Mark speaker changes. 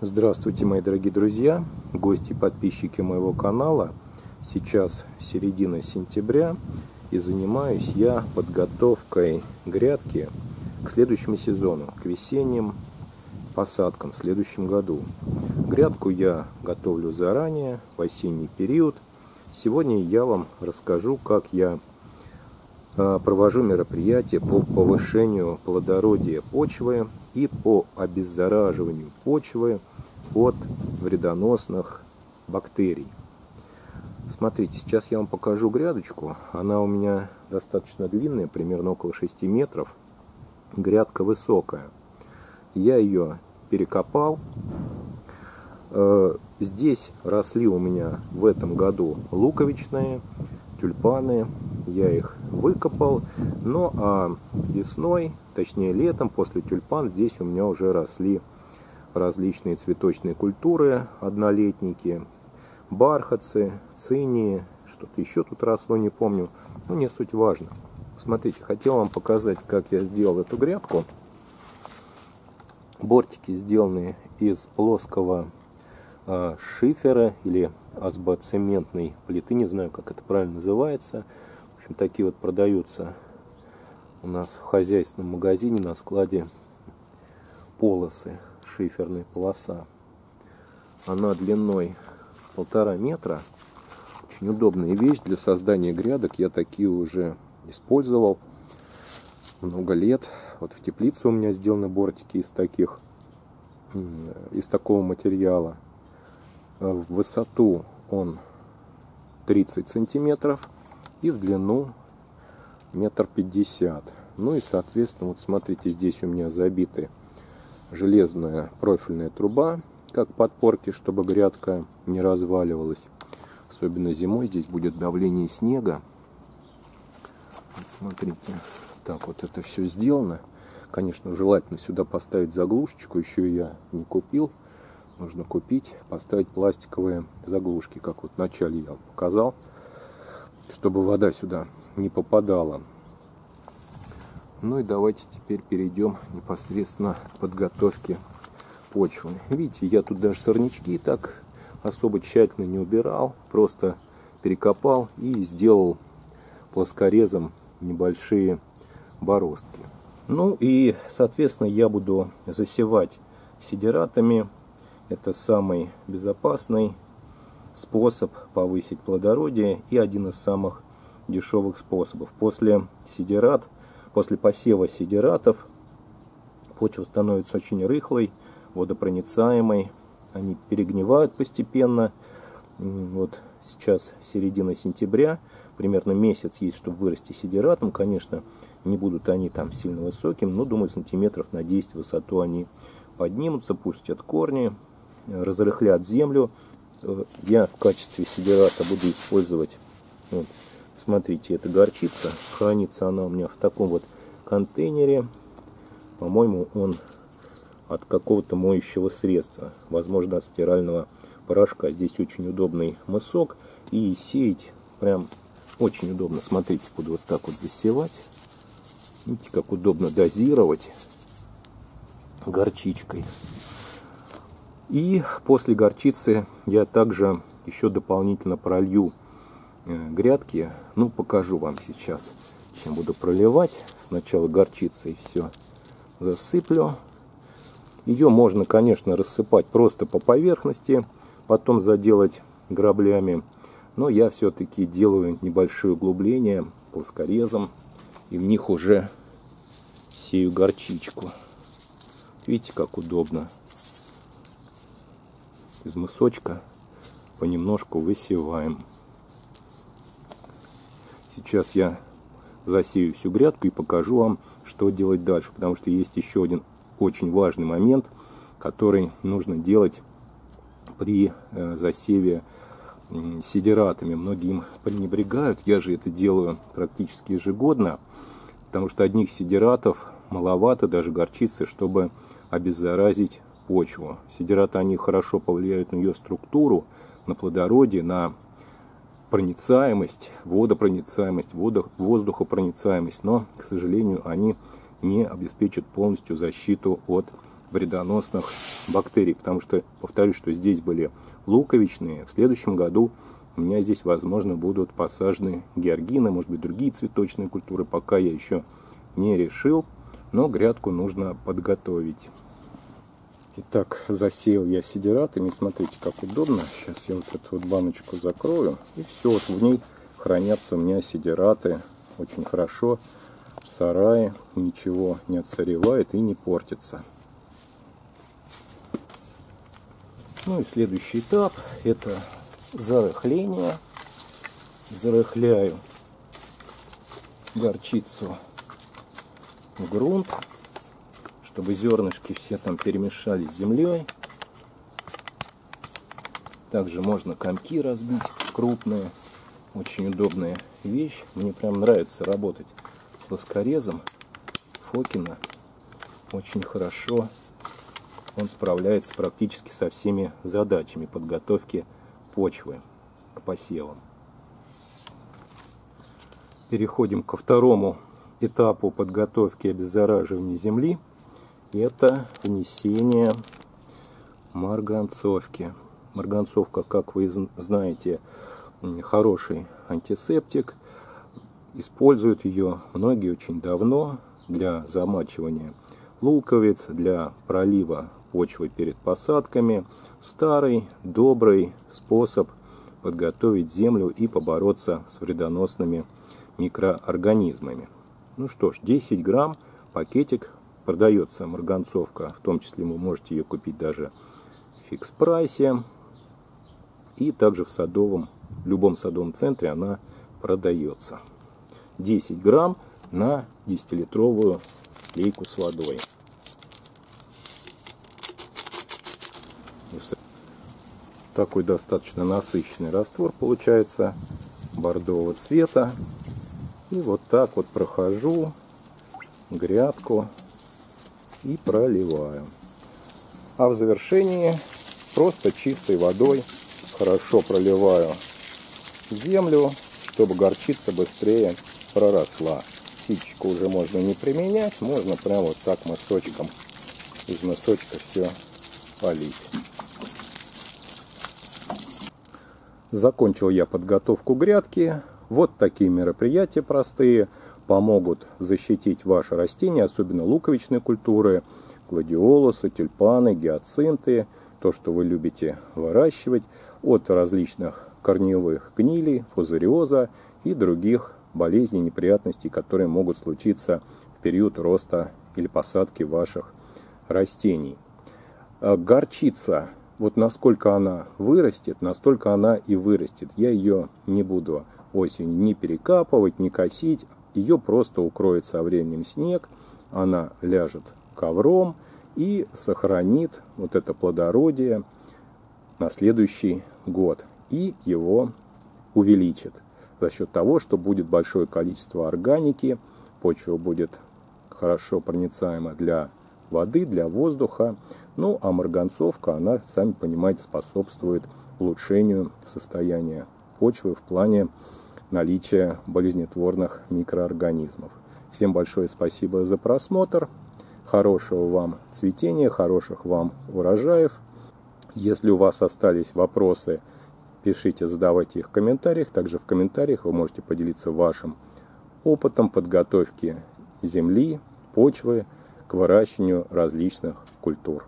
Speaker 1: Здравствуйте, мои дорогие друзья, гости и подписчики моего канала. Сейчас середина сентября, и занимаюсь я подготовкой грядки к следующему сезону, к весенним посадкам в следующем году. Грядку я готовлю заранее, в осенний период. Сегодня я вам расскажу, как я провожу мероприятия по повышению плодородия почвы и по обеззараживанию почвы от вредоносных бактерий. Смотрите, сейчас я вам покажу грядочку. Она у меня достаточно длинная, примерно около 6 метров. Грядка высокая. Я ее перекопал. Здесь росли у меня в этом году луковичные, тюльпаны. Я их выкопал. Ну а весной, точнее летом, после тюльпан, здесь у меня уже росли различные цветочные культуры, однолетники, бархатцы, цинии, что-то еще тут росло, не помню, но не суть важно. Смотрите, хотел вам показать, как я сделал эту грядку. Бортики сделаны из плоского шифера или азбоцементной плиты, не знаю, как это правильно называется. В общем, такие вот продаются у нас в хозяйственном магазине на складе полосы. Шиферная полоса. Она длиной 1,5 метра. Очень удобная вещь для создания грядок. Я такие уже использовал много лет. Вот в теплице у меня сделаны бортики из такого материала. В высоту он 30 сантиметров и в длину 1,50 м. Ну и соответственно, вот смотрите, здесь у меня забиты железная профильная труба, как подпорки, чтобы грядка не разваливалась. Особенно зимой здесь будет давление снега. Вот смотрите, так вот это все сделано. Конечно, желательно сюда поставить заглушечку, еще я не купил. Нужно купить, поставить пластиковые заглушки, как вот вначале я вам показал, чтобы вода сюда не попадала. Ну и давайте теперь перейдем непосредственно к подготовке почвы. Видите, я тут даже сорнячки так особо тщательно не убирал, просто перекопал и сделал плоскорезом небольшие бороздки. Ну и, соответственно, я буду засевать сидератами. Это самый безопасный способ повысить плодородие и один из самых дешевых способов. После посева сидератов почва становится очень рыхлой, водопроницаемой. Они перегнивают постепенно. Вот сейчас середина сентября, примерно месяц есть, чтобы вырасти сидератом. Конечно, не будут они там сильно высокими, но, думаю, сантиметров на 10 в высоту они поднимутся, пустят корни, разрыхлят землю. Я в качестве сидерата буду использовать, вот, смотрите, это горчица. Хранится она у меня в таком вот контейнере. По-моему, он от какого-то моющего средства. Возможно, от стирального порошка. Здесь очень удобный мысок. И сеять прям очень удобно. Смотрите, буду вот так вот засевать. Видите, как удобно дозировать горчичкой. И после горчицы я также еще дополнительно пролью грядки. Ну, покажу вам сейчас, чем буду проливать. Сначала горчицей все засыплю. Ее можно, конечно, рассыпать просто по поверхности, потом заделать граблями. Но я все-таки делаю небольшие углубления плоскорезом, и в них уже сею горчичку. Видите, как удобно. Из мысочка понемножку высеваем. Сейчас я засею всю грядку и покажу вам, что делать дальше. Потому что есть еще один очень важный момент, который нужно делать при засеве сидератами. Многие им пренебрегают. Я же это делаю практически ежегодно, потому что одних сидератов маловато, даже горчицы, чтобы обеззаразить почву. Сидераты, они хорошо повлияют на ее структуру, на плодородие, на проницаемость, водопроницаемость, воздухопроницаемость, но, к сожалению, они не обеспечат полностью защиту от вредоносных бактерий. Потому что, повторюсь, что здесь были луковичные. В следующем году у меня здесь, возможно, будут посажены георгины, может быть, другие цветочные культуры. Пока я еще не решил, но грядку нужно подготовить. Итак, засеял я сидератами. Смотрите, как удобно. Сейчас я вот эту вот баночку закрою. И все, вот в ней хранятся у меня сидераты очень хорошо. В сарае ничего не отсыревает и не портится. Ну и следующий этап — это зарыхление. Зарыхляю горчицу в грунт, чтобы зернышки все там перемешались с землей. Также можно комки разбить крупные. Очень удобная вещь. Мне прям нравится работать с плоскорезом Фокина. Очень хорошо он справляется практически со всеми задачами подготовки почвы к посевам. Переходим ко второму этапу подготовки и обеззараживания земли. Это внесение марганцовки. Марганцовка, как вы знаете, хороший антисептик. Используют ее многие очень давно для замачивания луковиц, для пролива почвы перед посадками. Старый, добрый способ подготовить землю и побороться с вредоносными микроорганизмами. Ну что ж, 10 грамм пакетик. Продается марганцовка, в том числе вы можете ее купить даже в фикс-прайсе. И также в любом садовом центре она продается. 10 грамм на 10-литровую лейку с водой. Такой достаточно насыщенный раствор получается, бордового цвета. И вот так вот прохожу грядку и проливаю. А в завершении просто чистой водой хорошо проливаю землю, чтобы горчица быстрее проросла. Ситечку уже можно не применять, можно прямо вот так мысочком из мысочка все полить. Закончил я подготовку грядки. Вот такие мероприятия простые помогут защитить ваши растения, особенно луковичные культуры, гладиолусы, тюльпаны, гиацинты, то, что вы любите выращивать, от различных корневых гнилей, фузариоза и других болезней, неприятностей, которые могут случиться в период роста или посадки ваших растений. Горчица, вот насколько она вырастет, настолько она и вырастет. Я ее не буду осенью ни перекапывать, ни косить. Ее просто укроет со временем снег, она ляжет ковром и сохранит вот это плодородие на следующий год. И его увеличит за счет того, что будет большое количество органики, почва будет хорошо проницаема для воды, для воздуха. Ну, а марганцовка, она, сами понимаете, способствует улучшению состояния почвы в плане наличия болезнетворных микроорганизмов. Всем большое спасибо за просмотр. Хорошего вам цветения, хороших вам урожаев. Если у вас остались вопросы, пишите, задавайте их в комментариях. Также в комментариях вы можете поделиться вашим опытом подготовки земли, почвы к выращиванию различных культур.